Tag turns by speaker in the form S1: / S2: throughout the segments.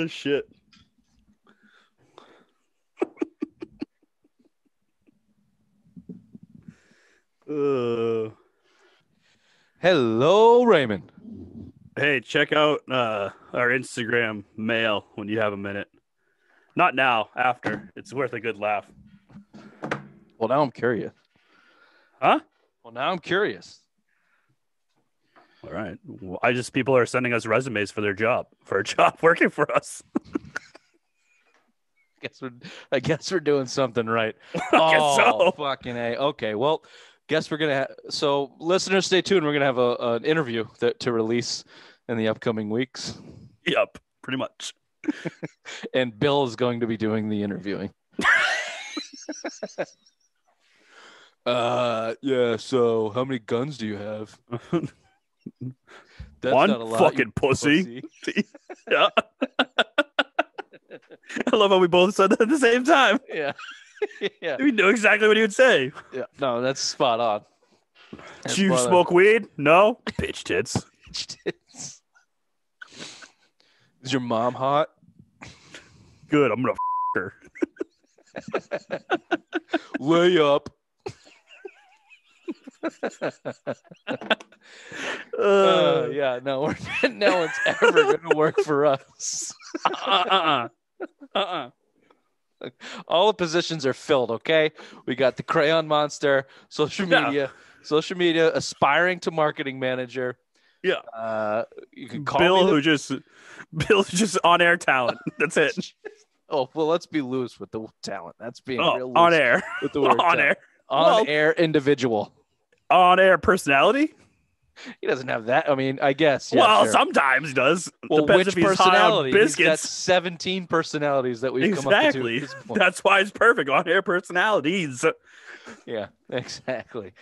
S1: Oh shit.
S2: Hello, Raymond.
S1: Hey, check out our Instagram mail when you have a minute. Not now, after. It's worth a good laugh.
S2: Well, now I'm curious.
S1: Huh?
S2: Well, now I'm curious.
S1: All right. Well, people are sending us resumes for a job working for us.
S2: I guess we're doing something right.
S1: I guess so.
S2: Fucking A. Okay, well, guess we're gonna. So, listeners, stay tuned. We're gonna have an interview to release in the upcoming weeks,
S1: Yep, pretty much.
S2: and Bill is going to be doing the interviewing. Yeah. So, how many guns do you have? That's
S1: One
S2: not a lot,
S1: fucking pussy. Yeah. I love how we both said that at the same time.
S2: Yeah. Yeah.
S1: We knew exactly what he would say.
S2: Yeah. No, that's spot on.
S1: Do you smoke weed? No. Bitch tits.
S2: Is your mom hot?
S1: Good. I'm gonna her.
S2: Lay up. Yeah, no, no one's ever gonna work for us. All the positions are filled. Okay, we got the crayon monster, social media, aspiring to marketing manager.
S1: Yeah.
S2: You can call
S1: Bill,
S2: me
S1: Bill's just on air talent. That's it.
S2: Oh well, let's be loose with the talent. That's being real loose
S1: on air
S2: with the word
S1: on air.
S2: Air individual.
S1: On air personality.
S2: He doesn't have that. I mean, I guess.
S1: Yeah, well,
S2: sure.
S1: Sometimes he does.
S2: Well,
S1: depends
S2: which
S1: if he's
S2: personality?
S1: Hot on biscuits.
S2: He's got 17 personalities that we've come up to. Exactly.
S1: That's why it's perfect. On air personalities.
S2: Yeah, exactly.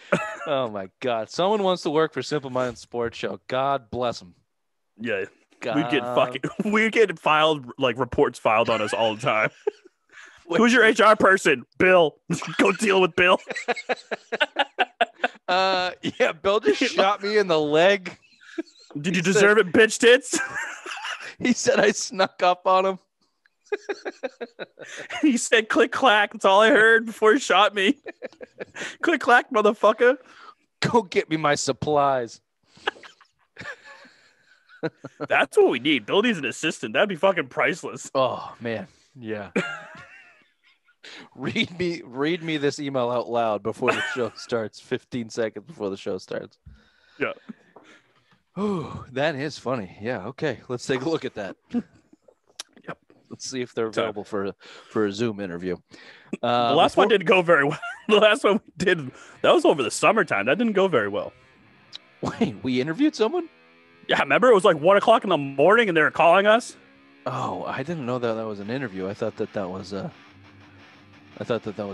S2: Oh my God! Someone wants to work for Simple Mind Sports Show. God bless them.
S1: Yeah, we'd get filed reports filed on us all the time. Who's your HR person? Bill. Go deal with Bill.
S2: Yeah, Bill just shot me in the leg.
S1: Did you deserve it, bitch tits?
S2: He said I snuck up on him.
S1: He said click clack. That's all I heard before he shot me. Click clack, motherfucker.
S2: Go get me my supplies.
S1: That's what we need. Bill needs an assistant. That'd be fucking priceless.
S2: Oh man. Yeah. Read me this email out loud before the show starts. 15 seconds before the show starts.
S1: Yeah.
S2: Oh, that is funny. Yeah. Okay. Let's take a look at that.
S1: Yep.
S2: Let's see if they're available for a Zoom interview.
S1: The last one didn't go very well. The last one we did, that was over the summertime. That didn't go very well.
S2: Wait, we interviewed someone?
S1: Yeah, remember it was like 1:00 in the morning and they were calling us?
S2: Oh, I didn't know that was an interview. I thought that was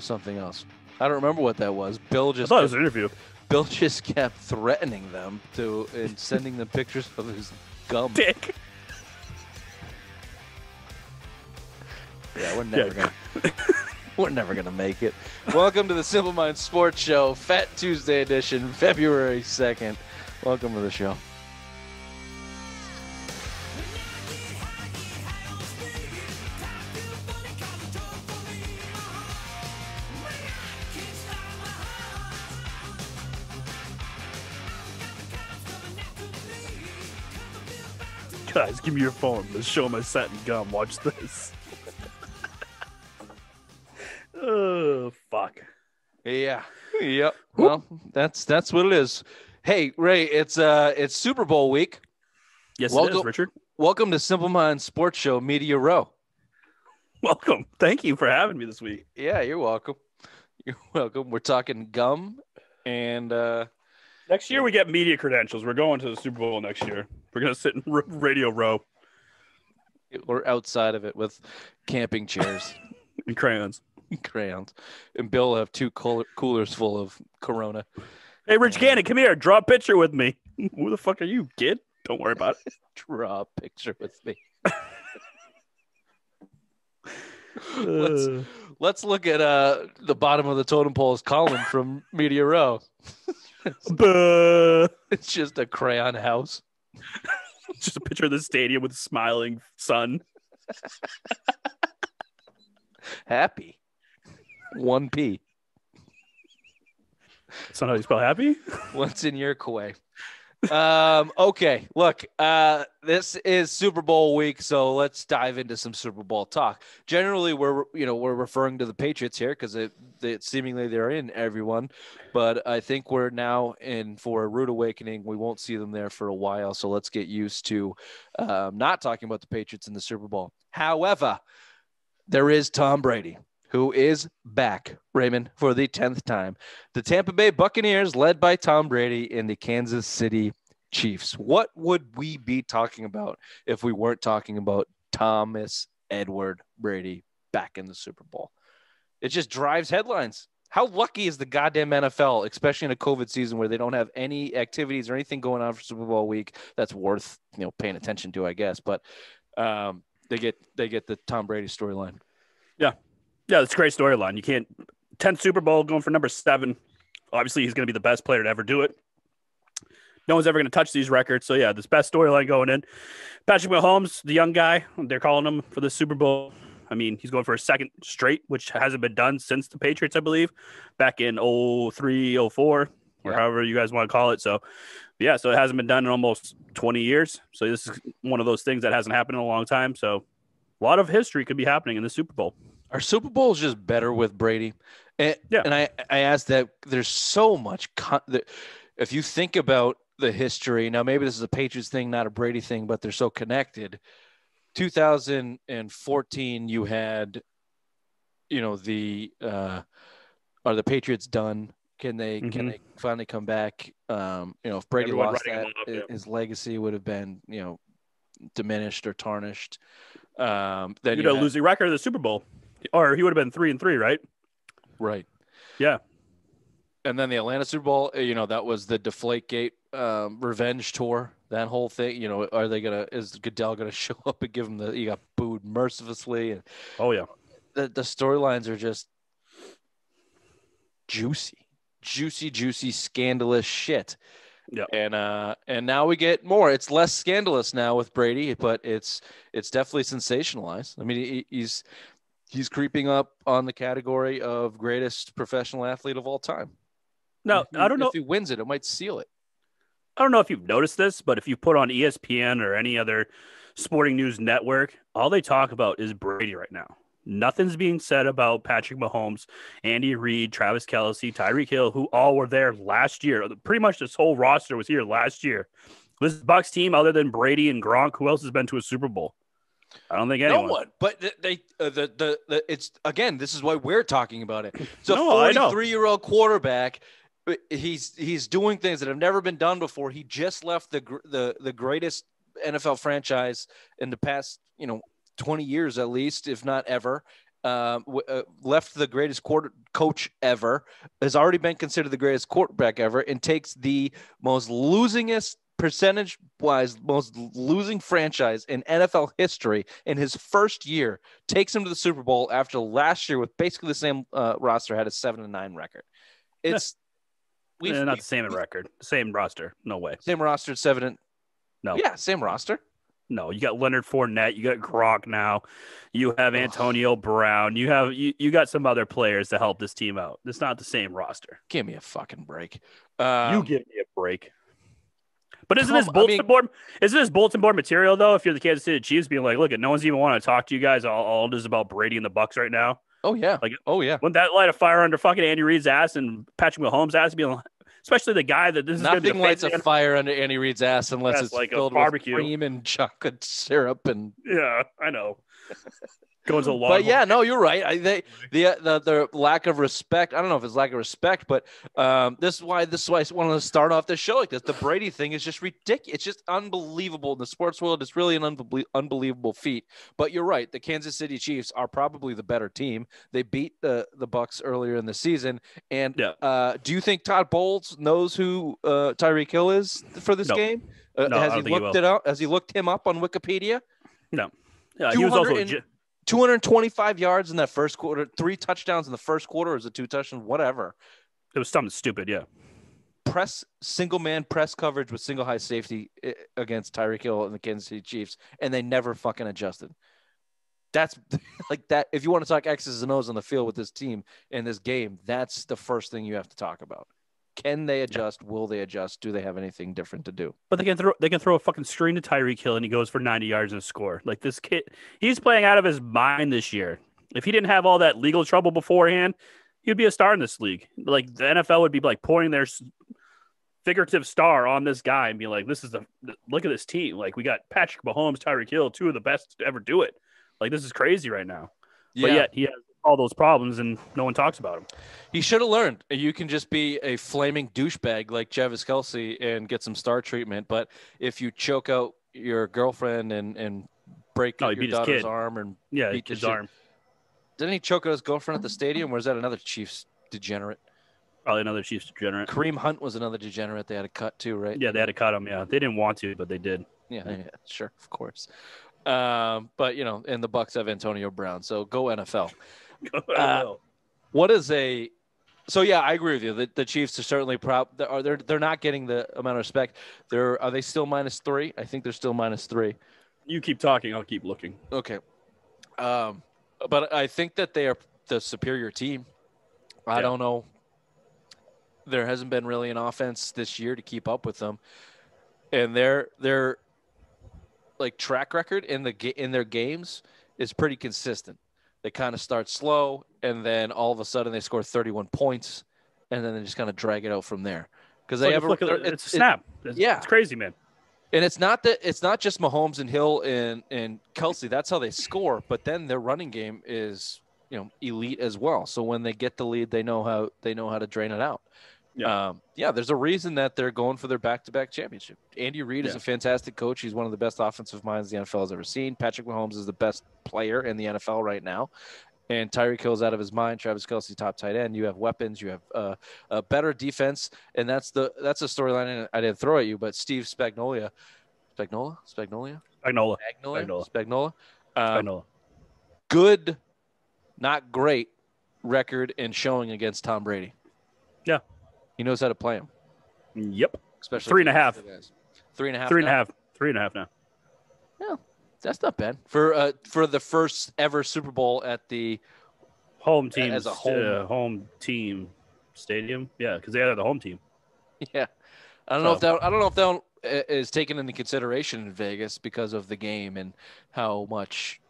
S2: something else. I don't remember what that was.
S1: I thought it was an interview.
S2: Bill just kept threatening them and sending them pictures of his gum.
S1: Dick.
S2: Yeah, we're never gonna make it. Welcome to the Simple Mind Sports Show, Fat Tuesday edition, February 2nd. Welcome to the show.
S1: Guys, give me your phone. Let's show my satin gum. Watch this. Oh, fuck.
S2: Yeah. Yep. Well, that's what it is. Hey, Ray, it's Super Bowl week.
S1: Yes, it is, Richard.
S2: Welcome to Simple Mind Sports Show Media Row.
S1: Welcome. Thank you for having me this week.
S2: Yeah, you're welcome. You're welcome. We're talking gum and
S1: next year we get media credentials. We're going to the Super Bowl next year. We're going to sit in Radio Row.
S2: Or outside of it with camping chairs.
S1: And crayons.
S2: And Bill will have 2 coolers full of Corona.
S1: Hey, Rich Cannon, come here. Draw a picture with me. Who the fuck are you, kid? Don't worry about it.
S2: Draw a picture with me. Let's look at the bottom of the totem pole's column from Media Row. It's just a crayon house.
S1: Just a picture of the stadium with a smiling sun.
S2: Happy. 1P.
S1: That's not how you spell happy?
S2: What's in your Kuwait? Okay, look, this is Super Bowl week, so let's dive into some Super Bowl talk. Generally, we're referring to the Patriots here because it seemingly they're in everyone, but I think we're now in for a rude awakening. We won't see them there for a while, so let's get used to not talking about the Patriots in the Super Bowl. However, there is Tom Brady, who is back, Raymond, for the 10th time. The Tampa Bay Buccaneers, led by Tom Brady, and the Kansas City Chiefs. What would we be talking about if we weren't talking about Thomas Edward Brady back in the Super Bowl? It just drives headlines. How lucky is the goddamn NFL, especially in a COVID season where they don't have any activities or anything going on for Super Bowl week that's worth paying attention to, I guess. But they get the Tom Brady storyline.
S1: Yeah, it's a great storyline. You can't 10th Super Bowl going for number 7. Obviously, he's going to be the best player to ever do it. No one's ever going to touch these records. So, yeah, this best storyline going in. Patrick Mahomes, the young guy, they're calling him for the Super Bowl. I mean, he's going for a second straight, which hasn't been done since the Patriots, I believe, back in 03, 04, or however you guys want to call it. So, yeah, so it hasn't been done in almost 20 years. So this is one of those things that hasn't happened in a long time. So a lot of history could be happening in the Super Bowl.
S2: Our Super Bowl is just better with Brady. And I asked that there's so much. If you think about the history, now maybe this is a Patriots thing, not a Brady thing, but they're so connected. 2014, you had, are the Patriots done? Can they finally come back? If Brady lost that, his legacy would have been, diminished or tarnished. Then
S1: you'd have a losing record of the Super Bowl. Or he would have been 3-3, right?
S2: Right.
S1: Yeah.
S2: And then the Atlanta Super Bowl, that was the Deflategate revenge tour. That whole thing, is Goodell gonna show up and give him he got booed mercilessly? And
S1: oh yeah.
S2: The storylines are just juicy, scandalous shit. Yeah. And now we get more. It's less scandalous now with Brady, but it's definitely sensationalized. I mean, he's creeping up on the category of greatest professional athlete of all time.
S1: No, I don't know
S2: if he wins it might seal it.
S1: I don't know if you've noticed this, but if you put on ESPN or any other sporting news network, all they talk about is Brady right now. Nothing's being said about Patrick Mahomes, Andy Reid, Travis Kelce, Tyreek Hill, who all were there last year. Pretty much this whole roster was here last year. This Bucs team, other than Brady and Gronk, who else has been to a Super Bowl? I don't think anyone.
S2: No one. But it's again. This is why we're talking about it. It's a 43-year-old quarterback. He's doing things that have never been done before. He just left the greatest NFL franchise in the past 20 years at least, if not ever. Left the greatest coach ever. Has already been considered the greatest quarterback ever, and takes the most losingest. Percentage-wise, most losing franchise in NFL history in his first year, takes him to the Super Bowl after last year with basically the same roster, had a 7-9 record. It's
S1: not the same record, same roster. No way.
S2: Same roster, 7.
S1: No.
S2: Yeah, same roster.
S1: No, you got Leonard Fournette, you got Gronk now, you have Antonio Brown, you got some other players to help this team out. It's not the same roster.
S2: Give me a fucking break.
S1: You give me a break. But isn't this bulletin board material though? If you're the Kansas City Chiefs, being like, look, no one's even want to talk to you guys. All this is about Brady and the Bucs right now.
S2: Oh yeah,
S1: Wouldn't that light a fire under fucking Andy Reid's ass and Patrick Mahomes' ass? Being like, especially the guy that this is
S2: nothing lights a fire under Andy Reid's ass unless it's
S1: like
S2: filled
S1: a barbecue
S2: with cream and chocolate syrup and
S1: yeah, I know. Going to
S2: but yeah, no, you're right. The lack of respect. I don't know if it's lack of respect, but this is why I wanted to start off this show like this. The Brady thing is just ridiculous. It's just unbelievable in the sports world. It's really an unbelievable feat. But you're right. The Kansas City Chiefs are probably the better team. They beat the Bucs earlier in the season. And do you think Todd Bowles knows who Tyreek Hill is for this game? Has he looked it out? Has he looked him up on Wikipedia?
S1: No. Yeah, he was also
S2: 225 yards in that first quarter, 3 touchdowns in the first quarter, or is it 2 touchdowns? Whatever.
S1: It was something stupid, yeah.
S2: Single man press coverage with single high safety against Tyreek Hill and the Kansas City Chiefs, and they never fucking adjusted. That's like that. If you want to talk X's and O's on the field with this team in this game, that's the first thing you have to talk about. Can they adjust? Will they adjust? Do they have anything different to do?
S1: But they can throw a fucking screen to Tyreek Hill and he goes for 90 yards and a score. Like this kid, he's playing out of his mind this year. If he didn't have all that legal trouble beforehand, he'd be a star in this league. Like the NFL would be like pouring their figurative star on this guy and be like, "This is look at this team. Like we got Patrick Mahomes, Tyreek Hill, two of the best to ever do it. Like this is crazy right now."
S2: Yeah.
S1: But yet he has all those problems and no one talks about him.
S2: He should have learned. You can just be a flaming douchebag like Travis Kelce and get some star treatment. But if you choke out your girlfriend and break your daughter's arm and beat
S1: his arm.
S2: Didn't he choke out his girlfriend at the stadium? Or is that another Chiefs degenerate?
S1: Probably another Chiefs degenerate.
S2: Kareem Hunt was another degenerate. They had to cut too, right?
S1: Yeah, they had to cut him. Yeah, they didn't want to, but they did.
S2: Yeah, sure, of course. But and the Bucks have Antonio Brown, so go NFL. What is a? So yeah, I agree with you. The Chiefs are certainly they're not getting the amount of respect. Are they still -3? I think they're still -3.
S1: You keep talking, I'll keep looking.
S2: Okay. But I think that they are the superior team. I don't know. There hasn't been really an offense this year to keep up with them, and their like track record in their games is pretty consistent. They kind of start slow, and then all of a sudden they score 31 points, and then they just kind of drag it out from there because they have
S1: it's a snap. It's crazy, man.
S2: And it's not just Mahomes and Hill and Kelce. That's how they score. But then their running game is elite as well. So when they get the lead, they know how to drain it out. Yeah. There's a reason that they're going for their back-to-back championship. Andy Reid is a fantastic coach. He's one of the best offensive minds the NFL has ever seen. Patrick Mahomes is the best player in the NFL right now. And Tyreek Hill's out of his mind. Travis Kelce, top tight end. You have weapons. You have a better defense, and that's a storyline I didn't throw at you. But Steve Spagnuolo, good, not great record and showing against Tom Brady.
S1: Yeah,
S2: he knows how to play him.
S1: Yep,
S2: especially
S1: 3.5.
S2: 3.5.
S1: 3.5. 3.5 now.
S2: Yeah. That's not bad for the first ever Super Bowl at the
S1: home team
S2: as a
S1: home team stadium. Yeah, because they are the home team.
S2: Yeah, I don't know if that is taken into consideration in Vegas because of the game and how much.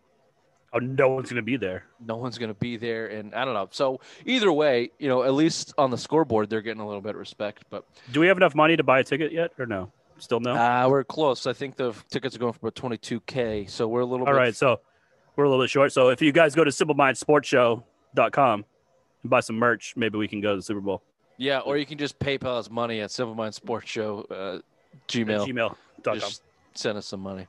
S1: Oh, no one's going to be there.
S2: No one's going to be there, and I don't know. So either way, at least on the scoreboard, they're getting a little bit of respect. But
S1: do we have enough money to buy a ticket yet, or no? Still no?
S2: We're close. I think the tickets are going for about $22K. So we're a little
S1: bit. All right. So we're a little bit short. So if you guys go to simplemindsportshow.com and buy some merch, maybe we can go to the Super Bowl.
S2: Yeah. Or you can just PayPal us money at simplemindsportshow, Gmail.
S1: Gmail.com.
S2: Just send us some money.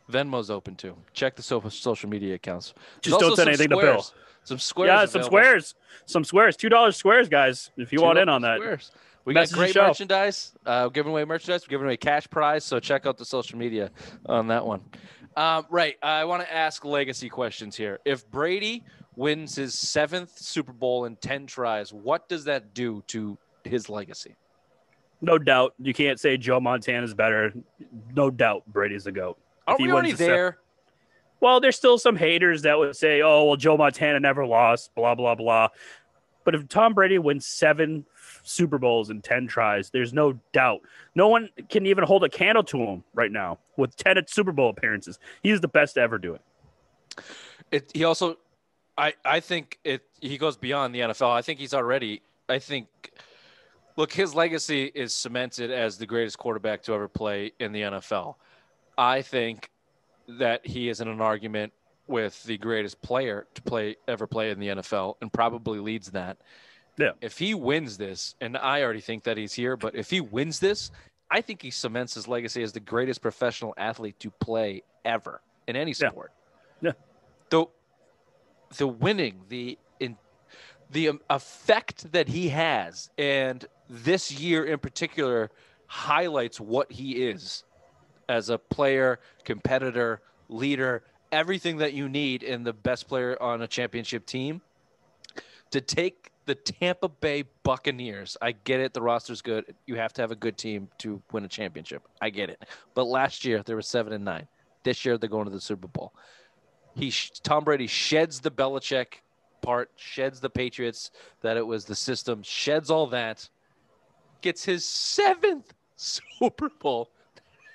S2: Venmo's open too. Check the social media accounts.
S1: Just don't send anything to Bill.
S2: Some squares.
S1: Yeah, some squares. Some squares. $2 squares, guys, if you want in on that.
S2: Squares. We got great merchandise. Giving away merchandise. We're giving away cash prize. So check out the social media on that one. Right. I want to ask legacy questions here. If Brady wins his 7th Super Bowl in 10 tries, what does that do to his legacy?
S1: No doubt. You can't say Joe Montana's better. No doubt Brady's the GOAT.
S2: Are we already there?
S1: Well, there's still some haters that would say, oh, well, Joe Montana never lost, blah, blah, blah. But if Tom Brady wins 7 Super Bowls in 10 tries, there's no doubt. No one can even hold a candle to him right now with 10 Super Bowl appearances. He's the best to ever do it.
S2: He also, I think he goes beyond the NFL. I think look, his legacy is cemented as the greatest quarterback to ever play in the NFL. I think that he is in an argument with the greatest player to ever play in the NFL and probably leads that.
S1: Yeah.
S2: If he wins this, and I already think that he's here, but if he wins this, I think he cements his legacy as the greatest professional athlete to play ever in any sport.
S1: Yeah.
S2: The winning, the effect that he has, and this year in particular highlights what he is as a player, competitor, leader, everything that you need in the best player on a championship team. To take the Tampa Bay Buccaneers, I get it. The roster's good. You have to have a good team to win a championship. I get it. But last year they were 7-9. This year they're going to the Super Bowl. Tom Brady sheds the Belichick part, sheds the Patriots, that it was the system, sheds all that, gets his 7th Super Bowl.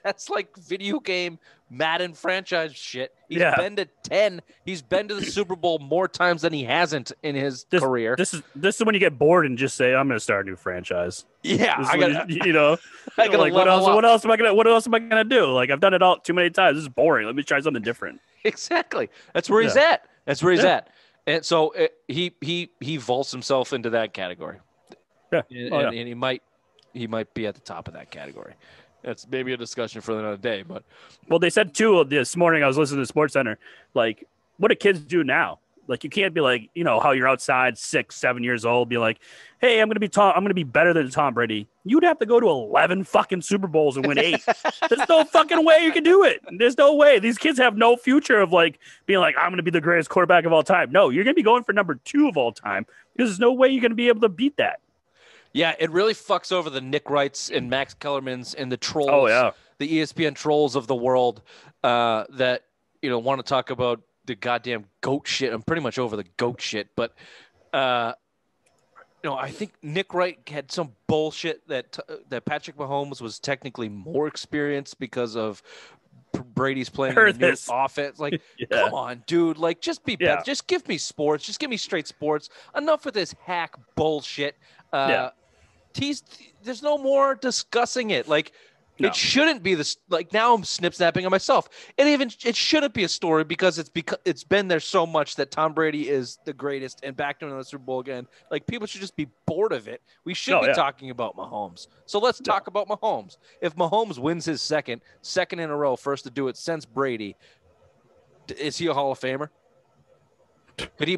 S2: That's like video game Madden franchise shit. He's been to 10. He's been to the Super Bowl more times than he hasn't in his career.
S1: This is when you get bored and just say, "I'm going to start a new franchise."
S2: Yeah,
S1: I gotta like what else am I gonna do? Like I've done it all too many times. This is boring. Let me try something different.
S2: Exactly. That's where he's at. That's where he's at. And so he vaults himself into that category.
S1: Yeah.
S2: And he might be at the top of that category. That's maybe a discussion for another day, but
S1: they said too this morning. I was listening to Sports Center. Like, what do kids do now? Like, you can't be like, how you're outside 6, 7 years old, be like, hey, I'm gonna be better than Tom Brady. You'd have to go to 11 fucking Super Bowls and win 8. There's no fucking way you can do it. There's no way. These kids have no future of like being like, I'm gonna be the greatest quarterback of all time. No, you're gonna be going for number 2 of all time because there's no way you're gonna be able to beat that.
S2: Yeah, it really fucks over the Nick Wrights and Max Kellermans and the trolls, the ESPN trolls of the world that want to talk about the goddamn GOAT shit. I'm pretty much over the GOAT shit, but I think Nick Wright had some bullshit that Patrick Mahomes was technically more experienced because of Brady's playing a new offense. Like, come on, dude. Like, just be better. Just give me sports. Just give me straight sports. Enough with this hack bullshit. There's no more discussing it. Like, it shouldn't be this. Like, now I'm snapping on myself. It shouldn't be a story because it's been there so much that Tom Brady is the greatest and back to another Super Bowl again. Like, people should just be bored of it. We should be talking about Mahomes. So let's talk about Mahomes. If Mahomes wins his second in a row, first to do it since Brady, is he a Hall of Famer? Could he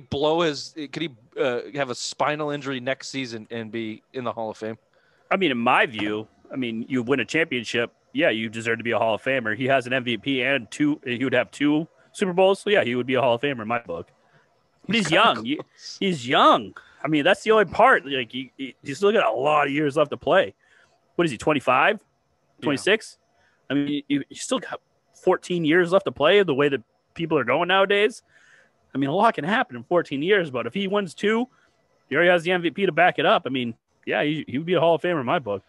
S2: have a spinal injury next season and be in the Hall of Fame?
S1: I mean, in my view, you win a championship. Yeah, you deserve to be a Hall of Famer. He has an MVP and he would have 2 Super Bowls. So yeah, he would be a Hall of Famer in my book. But he's young. He's young. I mean, that's the only part. Like he's still got a lot of years left to play. What is he? 25, 26? Yeah. I mean, you still got 14 years left to play. The way that people are going nowadays. I mean, a lot can happen in 14 years, but if he wins 2, he already has the MVP to back it up. I mean, yeah, he would be a Hall of Famer in my book.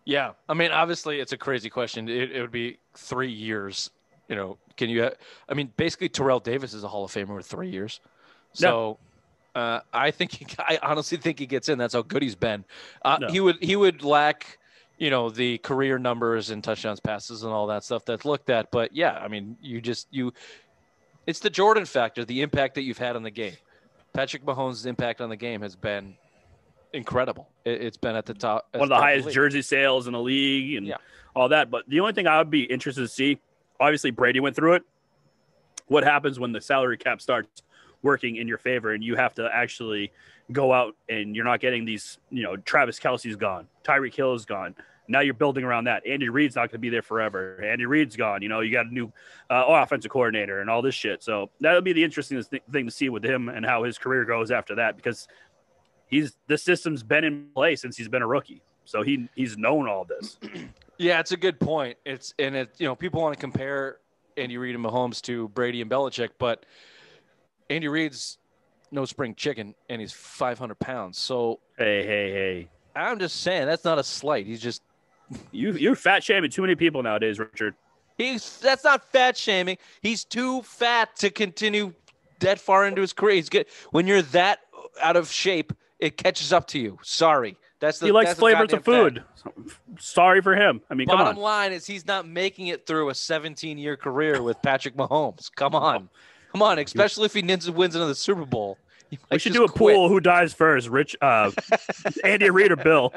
S2: Yeah. I mean, obviously, it's a crazy question. It would be 3 years. Basically, Terrell Davis is a Hall of Famer with 3 years. So I honestly think he gets in. That's how good he's been. He would lack, the career numbers and touchdowns, passes, and all that stuff that's looked at. But, yeah, I mean, it's the Jordan factor, the impact that you've had on the game. Patrick Mahomes' impact on the game has been incredible. It's been at the top.
S1: One of the highest jersey sales in the league and all that. But the only thing I would be interested to see, obviously Brady went through it. What happens when the salary cap starts working in your favor and you have to actually go out and you're not getting these, Travis Kelce's gone. Tyreek Hill is gone. Now you're building around that. Andy Reid's not going to be there forever. Andy Reid's gone. You got a new offensive coordinator and all this shit. So that'll be the interesting thing to see with him and how his career goes after that because the system's been in place since he's been a rookie. So he's known all this.
S2: Yeah, it's a good point. People want to compare Andy Reid and Mahomes to Brady and Belichick, but Andy Reid's no spring chicken and he's 500 pounds. So
S1: hey.
S2: I'm just saying that's not a slight. He's just
S1: you're fat shaming too many people nowadays, Richard.
S2: That's not fat shaming. He's too fat to continue that far into his career. He's good when you're that out of shape. It catches up to you. Sorry, he likes flavors of food.
S1: Sorry for him. I mean,
S2: bottom line is he's not making it through a 17-year career with Patrick Mahomes. Come on, especially if he wins another Super Bowl.
S1: We should do a pool. Who dies first, Rich? Andy Reid or Bill?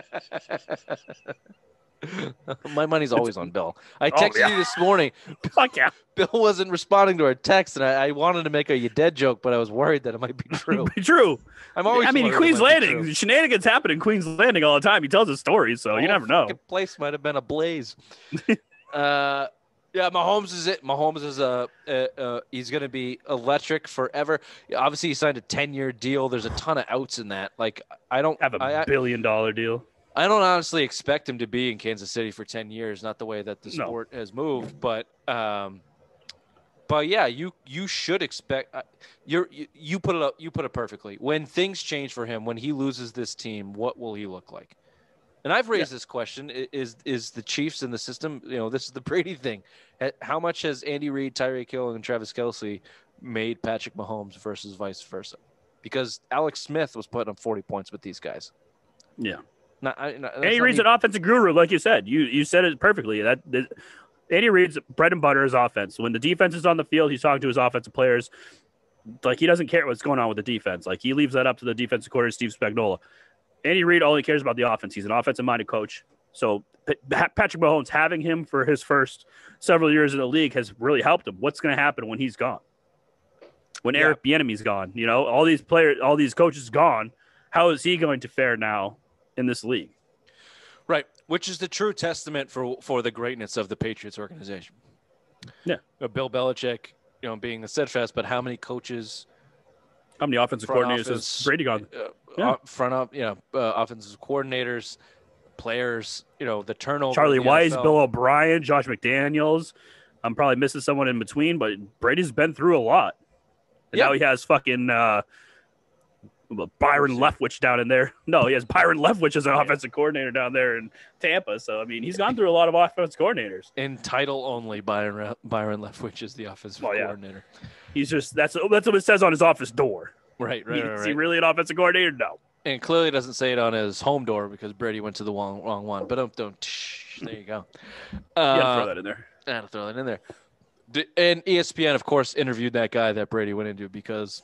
S2: My money's always on Bill. I texted you this morning.
S1: Fuck yeah.
S2: Bill wasn't responding to our text, and I wanted to make a "you dead" joke, but I was worried that it might be true.
S1: True.
S2: Queen's
S1: Landing. Shenanigans happen in Queen's Landing all the time. He tells his stories, so you never know.
S2: The place might have been ablaze. Yeah, Mahomes is it. Mahomes is he's going to be electric forever. Obviously, he signed a 10-year deal. There's a ton of outs in that. Like, I don't
S1: have $1 billion deal.
S2: I don't honestly expect him to be in Kansas City for 10 years. Not the way that the sport has moved, but But yeah, you should expect. You put it up. You put it perfectly. When things change for him, when he loses this team, what will he look like? And I've raised this question: Is the Chiefs in the system? This is the Brady thing. How much has Andy Reid, Tyreek Hill, and Travis Kelce made Patrick Mahomes versus vice versa? Because Alex Smith was putting up 40 points with these guys.
S1: Yeah.
S2: Andy
S1: Reid's an offensive guru, like you said. You said it perfectly. Andy Reid's bread and butter is offense. When the defense is on the field, he's talking to his offensive players. Like, he doesn't care what's going on with the defense. Like, he leaves that up to the defensive coordinator, Steve Spagnuolo. Andy Reid only cares about the offense. He's an offensive-minded coach. So Patrick Mahomes, having him for his first several years in the league has really helped him. What's going to happen when he's gone? When Eric Bieniemy's gone, all these players, all these coaches gone, how is he going to fare now in this league?
S2: Right, which is the true testament for the greatness of the Patriots organization.
S1: Yeah,
S2: Bill Belichick, being the steadfast, but how many coaches,
S1: how many offensive coordinators has Brady gone?
S2: Offensive coordinators, players, the turnover.
S1: Charlie Weiss, Bill O'Brien, Josh McDaniels. I'm probably missing someone in between, but Brady's been through a lot. And now he has fucking Byron Leftwich down in there. No, he has Byron Leftwich as an offensive coordinator down there in Tampa. So, I mean, he's gone through a lot of offensive coordinators.
S2: In title only, Byron Leftwich is the offensive coordinator.
S1: He's just that's what it says on his office door.
S2: Right.
S1: Is he really an offensive coordinator? No.
S2: And clearly doesn't say it on his home door because Brady went to the wrong one. But don't. There you go.
S1: You gotta throw that in there.
S2: I had to throw that in there. And ESPN, of course, interviewed that guy that Brady went into because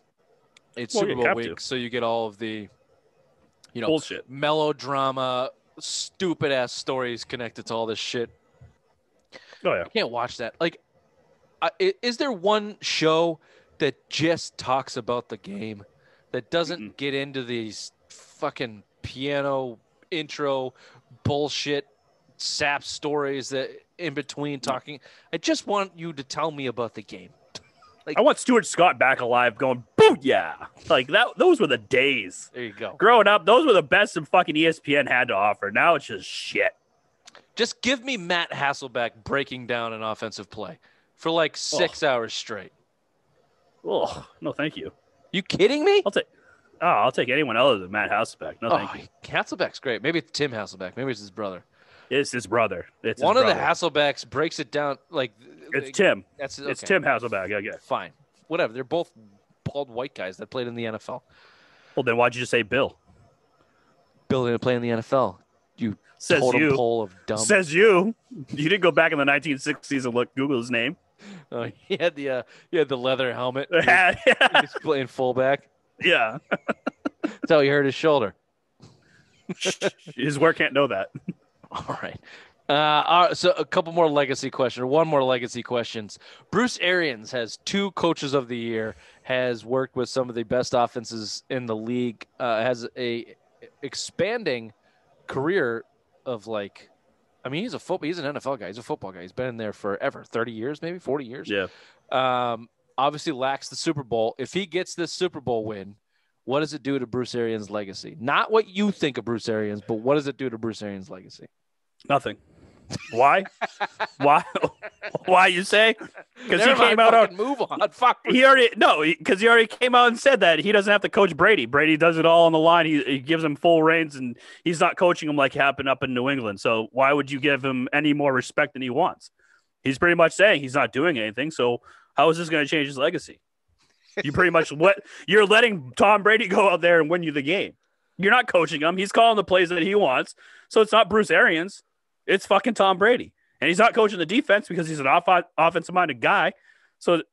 S2: it's Super Bowl week, so you get all of the,
S1: bullshit,
S2: melodrama, stupid ass stories connected to all this shit.
S1: Oh yeah,
S2: I can't watch that. Like, is there one show that just talks about the game, that doesn't get into these fucking piano intro bullshit sap stories that in between talking? I just want you to tell me about the game.
S1: I want Stuart Scott back alive going, booyah! Like that. Those were the days.
S2: There you go.
S1: Growing up, those were the best that fucking ESPN had to offer. Now it's just shit.
S2: Just give me Matt Hasselbeck breaking down an offensive play for like 6 hours straight.
S1: Oh, no, thank you.
S2: You kidding me?
S1: I'll take anyone other than Matt Hasselbeck. No, thank you.
S2: Hasselbeck's great. Maybe it's Tim Hasselbeck. Maybe it's his brother.
S1: It's his brother. It's
S2: one of the Hasselbecks breaks it down like
S1: it's Tim.
S2: That's okay.
S1: It's Tim Hasselbeck. I guess.
S2: Fine, whatever. They're both bald white guys that played in the NFL.
S1: Well, then why'd you just say Bill?
S2: Bill didn't play in the NFL. You totem pole of dumb.
S1: Says you. You didn't go back in the 1960s and Google his name.
S2: He had the leather helmet. He was playing fullback.
S1: Yeah.
S2: That's how he hurt his shoulder.
S1: His work can't know that.
S2: All right. So a couple more legacy questions, or one more legacy questions. Bruce Arians has 2 coaches of the year, has worked with some of the best offenses in the league, has a expanding career of he's an NFL guy. He's a football guy. He's been in there forever, 30 years, maybe 40 years.
S1: Yeah.
S2: Obviously lacks the Super Bowl. If he gets this Super Bowl win, what does it do to Bruce Arians' legacy? Not what you think of Bruce Arians, but what does it do to Bruce Arians' legacy?
S1: Nothing. Why? Why you say? Because he came out on
S2: move on. Fuck.
S1: Because he already came out and said that he doesn't have to coach Brady. Brady does it all on the line. He gives him full reins, and he's not coaching him like happened up in New England. So why would you give him any more respect than he wants? He's pretty much saying he's not doing anything. So how is this going to change his legacy? You pretty much you're letting Tom Brady go out there and win you the game. You're not coaching him. He's calling the plays that he wants. So it's not Bruce Arians. It's fucking Tom Brady. And he's not coaching the defense because he's an offensive-minded guy. So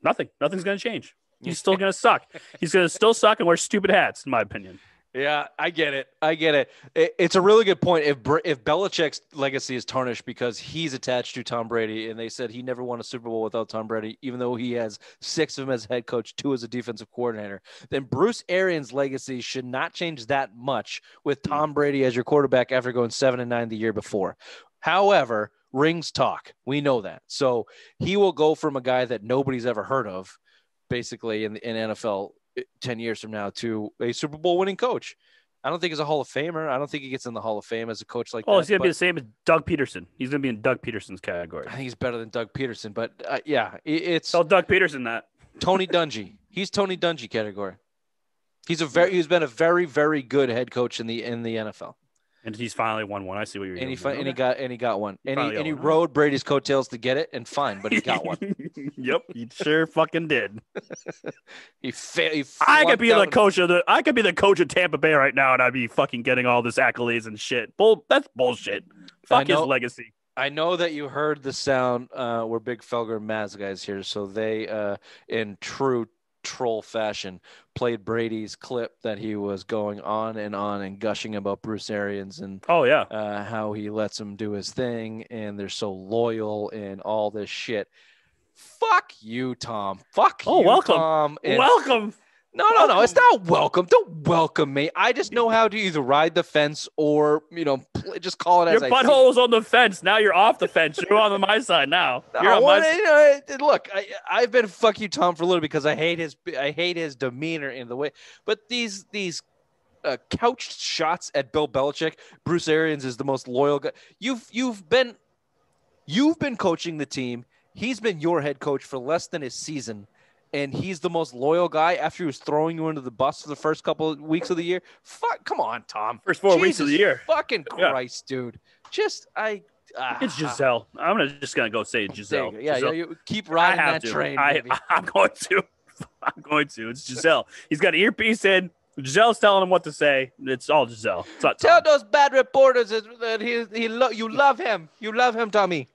S1: nothing's going to change. He's still going to suck. He's going to still suck and wear stupid hats, in my opinion.
S2: Yeah, I get it. It's a really good point. If Belichick's legacy is tarnished because he's attached to Tom Brady, and they said he never won a Super Bowl without Tom Brady, even though he has 6 of them as head coach, 2 as a defensive coordinator, then Bruce Arians' legacy should not change that much with Tom Brady as your quarterback after going 7-9 the year before. However, rings talk. We know that. So he will go from a guy that nobody's ever heard of, basically in NFL 10 years from now, to a Super Bowl winning coach. I don't think he's a Hall of Famer. I don't think he gets in the Hall of Fame as a coach like that.
S1: Oh, he's going to be the same as Doug Peterson. He's going to be in Doug Peterson's category.
S2: I think he's better than Doug Peterson, but it's
S1: Tell Doug Peterson that.
S2: Tony Dungy. He's Tony Dungy category. He's been a very, very good head coach in the NFL.
S1: And he's finally won one. I see what you're doing.
S2: And he got one. And he rode Brady's coattails to get it, and fine, but he got one.
S1: Yep, he sure fucking did.
S2: I could be
S1: the coach of Tampa Bay right now, and I'd be fucking getting all this accolades and shit. That's bullshit. Fuck his legacy.
S2: I know that you heard the sound. We're big Felger and Maz guys here, so they, in true troll fashion, played Brady's clip that he was going on and gushing about Bruce Arians and how he lets him do his thing and they're so loyal and all this shit. Fuck you, Tom. Fuck you,
S1: welcome.
S2: Tom.
S1: Welcome.
S2: No. It's not welcome. Don't welcome me. I just know how to either ride the fence or, just call it as I see.
S1: Your butthole was on the fence. Now you're off the fence. You're on my side now. You're on my side.
S2: Look, I've been fuck you, Tom, for a little because I hate his demeanor in the way. But these couched shots at Bill Belichick, Bruce Arians is the most loyal guy. You've been coaching the team. He's been your head coach for less than a season. And he's the most loyal guy after he was throwing you into the bus for the first couple of weeks of the year. Fuck, come on, Tom.
S1: First 4 weeks of the year.
S2: Fucking Christ, dude. It's
S1: Giselle. I'm just gonna go say Giselle.
S2: Yeah, you keep riding that train.
S1: I'm going to. It's Giselle. He's got an earpiece in. Giselle's telling him what to say. It's all Giselle. It's not
S2: Tell
S1: Tom.
S2: those bad reporters that you love him. You love him, Tommy.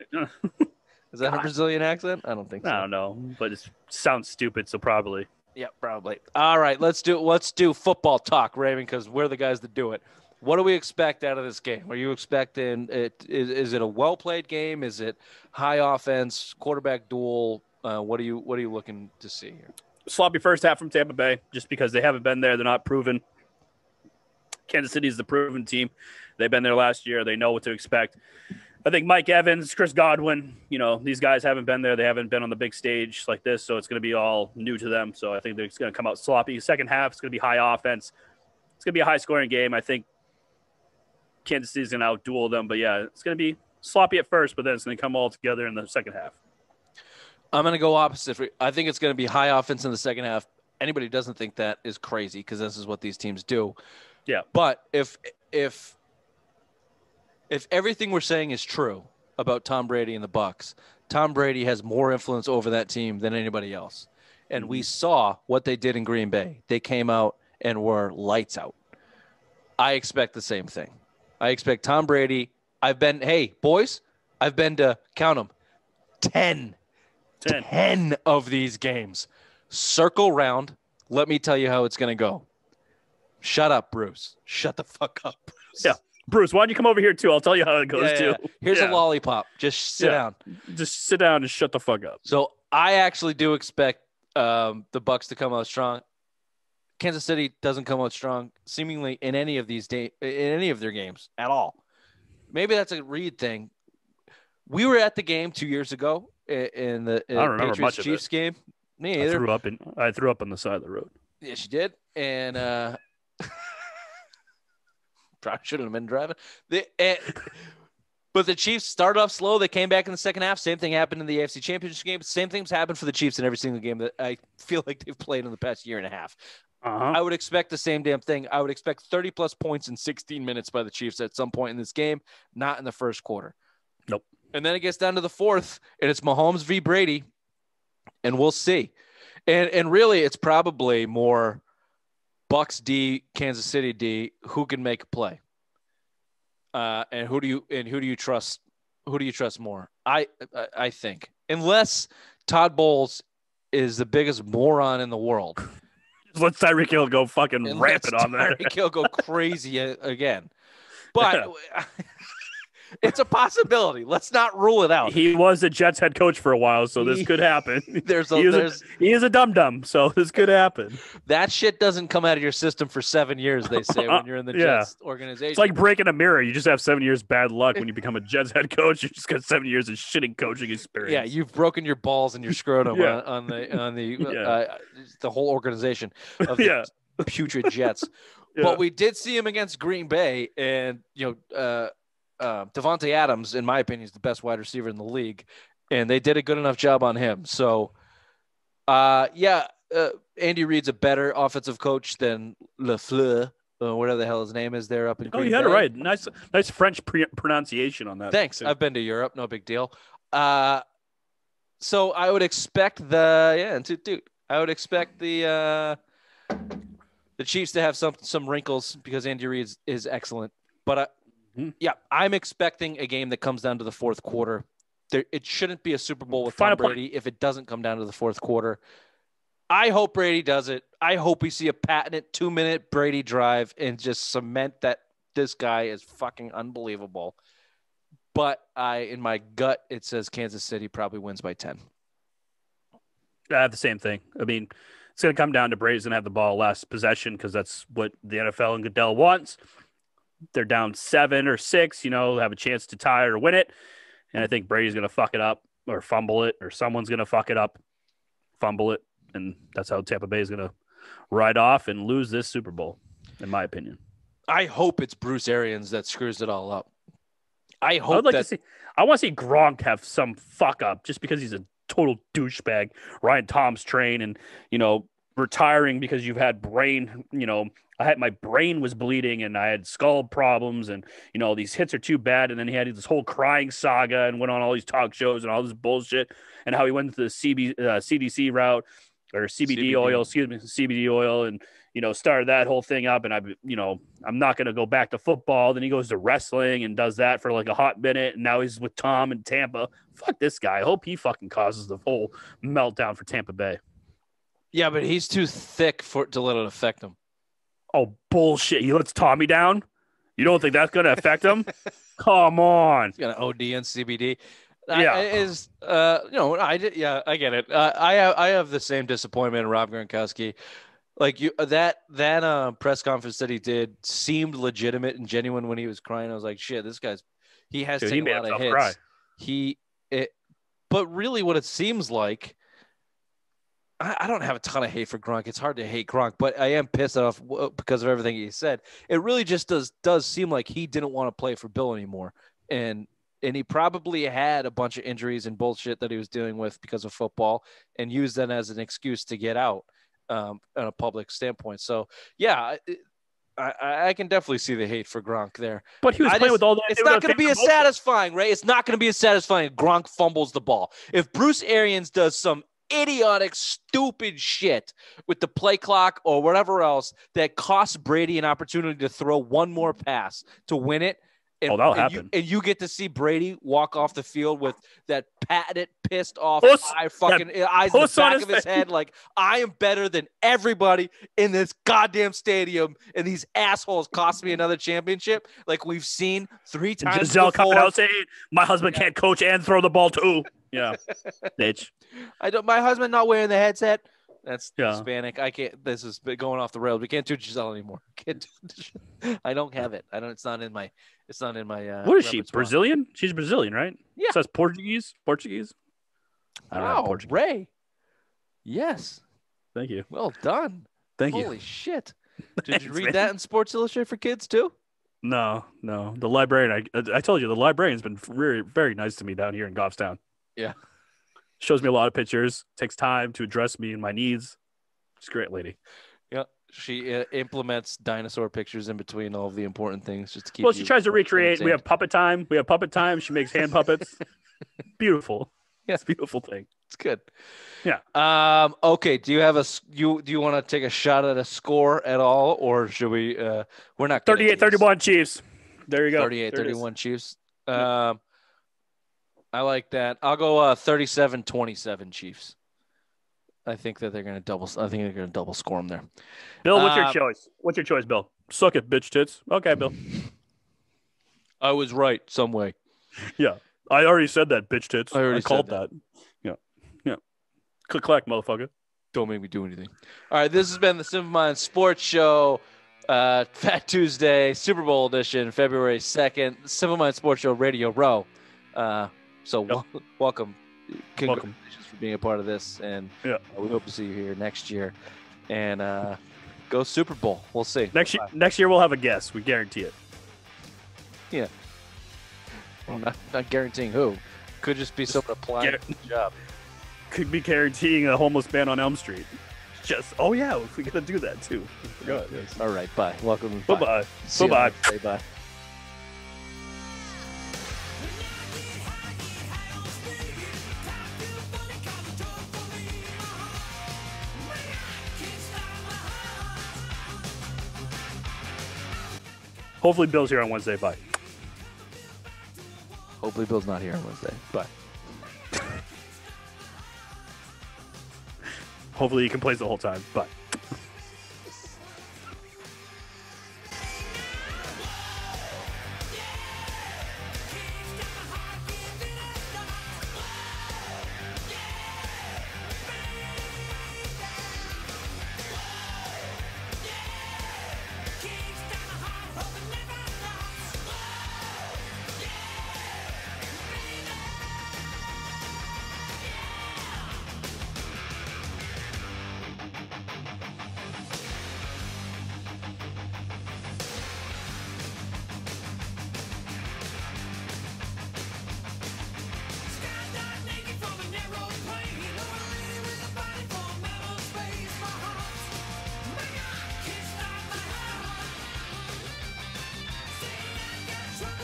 S2: Is that a Brazilian accent? I don't think so.
S1: I don't know, but it sounds stupid, so probably.
S2: Yeah, probably. All right, let's do football talk, Raymond, because we're the guys that do it. What do we expect out of this game? Are you expecting it? Is it a well-played game? Is it high offense, quarterback duel? What are you looking to see here?
S1: Sloppy first half from Tampa Bay, just because they haven't been there. They're not proven. Kansas City is the proven team. They've been there last year. They know what to expect. I think Mike Evans, Chris Godwin, these guys haven't been there. They haven't been on the big stage like this, so it's going to be all new to them. So I think they're going to come out sloppy. Second half, it's going to be high offense. It's going to be a high-scoring game. I think Kansas City is going to out-duel them. But, yeah, it's going to be sloppy at first, but then it's going to come all together in the second half. I'm
S2: going to go opposite. I think it's going to be high offense in the second half. Anybody who doesn't think that is crazy because this is what these teams do.
S1: Yeah.
S2: But if everything we're saying is true about Tom Brady and the Bucs, Tom Brady has more influence over that team than anybody else. And we saw what they did in Green Bay. They came out and were lights out. I expect the same thing. I expect Tom Brady. I've been to, count them, 10 of these games. Circle round. Let me tell you how it's going to go. Shut up, Bruce. Shut the fuck up, Bruce.
S1: Yeah. Bruce, why don't you come over here, too? I'll tell you how it goes, too.
S2: Here's a lollipop. Just sit down.
S1: Just sit down and shut the fuck up.
S2: So I actually do expect the Bucs to come out strong. Kansas City doesn't come out strong, seemingly in any of their games at all. Maybe that's a Reed thing. We were at the game 2 years ago in the Patriots-Chiefs game. Me either.
S1: I threw up on the side of the road.
S2: Yes, you did. And probably shouldn't have been driving. But the Chiefs started off slow. They came back in the second half. Same thing happened in the AFC Championship game. Same things happened for the Chiefs in every single game that I feel like they've played in the past year and a half.
S1: Uh-huh.
S2: I would expect the same damn thing. I would expect 30-plus points in 16 minutes by the Chiefs at some point in this game, not in the first quarter.
S1: Nope.
S2: And then it gets down to the fourth, and it's Mahomes v. Brady, and we'll see. And really, it's probably more Bucs D, Kansas City D, who can make a play. And who do you trust? Who do you trust more? I think, unless Todd Bowles is the biggest moron in the world.
S1: Let Tyreek Hill go fucking rampant on that.
S2: Tyreek Hill go crazy again. But it's a possibility. Let's not rule it out.
S1: He was the Jets head coach for a while, so this could happen. He is a dum-dum, so this could happen.
S2: That shit doesn't come out of your system for 7 years, they say, when you're in the Jets organization.
S1: It's like breaking a mirror. You just have 7 years bad luck when you become a Jets head coach. You just got 7 years of shitting coaching experience.
S2: Yeah, you've broken your balls and your scrotum on the whole organization of the putrid Jets. But we did see him against Green Bay, and Devontae Adams, in my opinion, is the best wide receiver in the league, and they did a good enough job on him. So, Andy Reid's a better offensive coach than LaFleur, whatever the hell his name is there up in Green Bay.
S1: Oh, you had it right. Nice French pronunciation on that.
S2: Thanks. I've been to Europe. No big deal. So I would expect the Chiefs to have some wrinkles because Andy Reid is excellent. But I'm expecting a game that comes down to the fourth quarter. It shouldn't be a Super Bowl with Tom Brady if it doesn't come down to the fourth quarter. I hope Brady does it. I hope we see a patented 2-minute Brady drive and just cement that this guy is fucking unbelievable. But in my gut, it says Kansas City probably wins by 10.
S1: I have the same thing. I mean, it's going to come down to Brady's going to have the ball last possession because that's what the NFL and Goodell wants. They're down 7 or 6, have a chance to tie or win it. And I think Brady's going to fuck it up or fumble it, or someone's going to fuck it up, fumble it. And that's how Tampa Bay is going to ride off and lose this Super Bowl, in my opinion.
S2: I hope it's Bruce Arians that screws it all up. I want to see
S1: Gronk have some fuck up just because he's a total douchebag. Ryan Tom's train and, retiring because you've had brain, my brain was bleeding and I had skull problems and, these hits are too bad. And then he had this whole crying saga and went on all these talk shows and all this bullshit and how he went to the CDC route or CBD oil and, started that whole thing up. And I'm not going to go back to football. Then he goes to wrestling and does that for like a hot minute. And now he's with Tom in Tampa. Fuck this guy. I hope he fucking causes the whole meltdown for Tampa Bay.
S2: Yeah, but he's too thick to let it affect him.
S1: Oh, bullshit. He lets Tommy down? You don't think that's going to affect him? Come on.
S2: He's going to OD and CBD.
S1: Yeah.
S2: I get it. I have the same disappointment in Rob Gronkowski. Like that press conference that he did seemed legitimate and genuine when he was crying. I was like, shit, this guy's he has taken a lot of hits. Cry. But really what it seems like, I don't have a ton of hate for Gronk. It's hard to hate Gronk, but I am pissed off because of everything he said. It really just does seem like he didn't want to play for Bill anymore. And he probably had a bunch of injuries and bullshit that he was dealing with because of football and used that as an excuse to get out on a public standpoint. So, yeah, I can definitely see the hate for Gronk there.
S1: But he was playing with all that.
S2: It's not going to be as satisfying, right? It's not going to be as satisfying if Gronk fumbles the ball. If Bruce Arians does some idiotic, stupid shit with the play clock or whatever else that costs Brady an opportunity to throw one more pass to win it.
S1: That'll happen.
S2: You get to see Brady walk off the field with that patented, pissed off eyes in the back of his head. Like, I am better than everybody in this goddamn stadium, and these assholes cost me another championship. Like we've seen 3 times
S1: Giselle
S2: before.
S1: Coming out saying, my husband can't coach and throw the ball too. Yeah. Bitch.
S2: My husband not wearing the headset. That's Hispanic. I can't. This is going off the rails. We can't do Giselle anymore. I don't have it. It's not in my.
S1: What is she? Brazilian? She's Brazilian, right?
S2: Yeah.
S1: It says Portuguese. I don't know Portuguese.
S2: Ray. Yes.
S1: Thank you.
S2: Well done.
S1: Thank you.
S2: Holy shit! Did you read that in Sports Illustrated for Kids too?
S1: No. The librarian. I told you the librarian's been very, very nice to me down here in Goffstown.
S2: Yeah.
S1: Shows me a lot of pictures. Takes time to address me and my needs. She's a great lady.
S2: Yeah, she implements dinosaur pictures in between all of the important things just to keep.
S1: Well, she tries to recreate. We have puppet time. She makes hand puppets. Beautiful.
S2: Yeah,
S1: it's a beautiful thing.
S2: It's good.
S1: Yeah.
S2: Okay. Do you have do you want to take a shot at a score at all, or should we? We're not
S1: 38-31 Chiefs. There you go.
S2: 38-31 Chiefs. I like that. I'll go 37-27 Chiefs. I think that they're going to double. I think they're going to double score them there.
S1: Bill, what's your choice? What's your choice, Bill? Suck it, bitch tits. Okay, Bill.
S2: I was right some way.
S1: Yeah, I already said that, bitch tits.
S2: I
S1: called that. Yeah. Click clack, motherfucker.
S2: Don't make me do anything. All right, this has been the Simple Mind Sports Show. Fat Tuesday, Super Bowl edition, February 2nd. Simple Mind Sports Show, Radio Row. Welcome. Congratulations for being a part of this, and we hope to see you here next year. And Go Super Bowl. We'll see.
S1: Next year we'll have a guest. We guarantee it.
S2: Yeah. I'm not guaranteeing who. Could just be someone applying for the job.
S1: Could be guaranteeing a homeless man on Elm Street. Oh yeah, we gotta do that too. I forgot.
S2: All right, bye. Welcome.
S1: Bye. Bye.
S2: Say bye.
S1: Hopefully Bill's here on Wednesday. Bye.
S2: Hopefully Bill's not here on Wednesday. Bye.
S1: Hopefully he complains the whole time. Bye.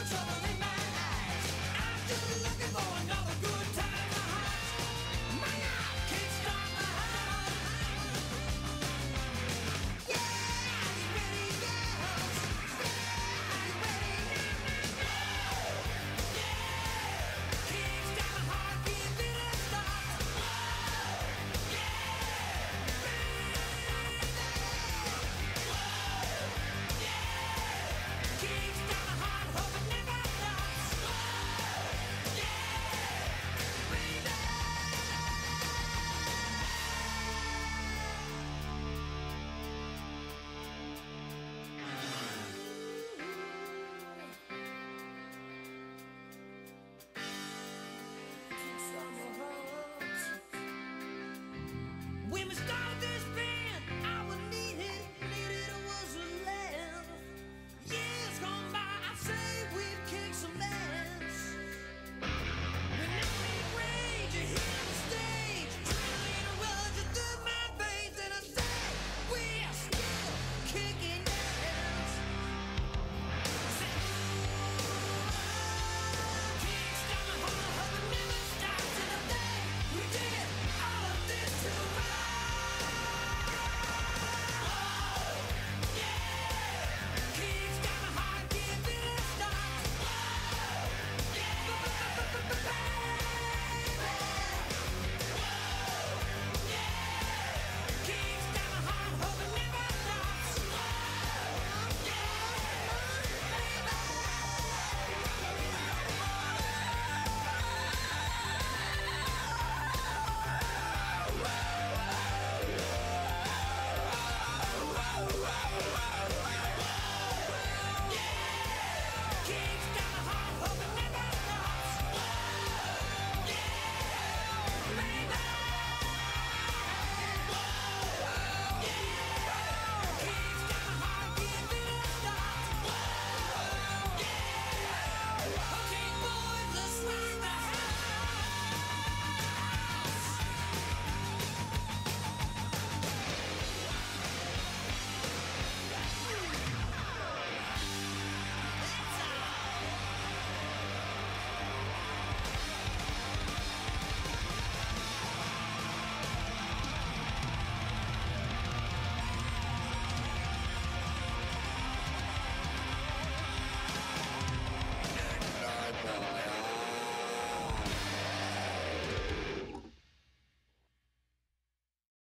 S3: Trouble.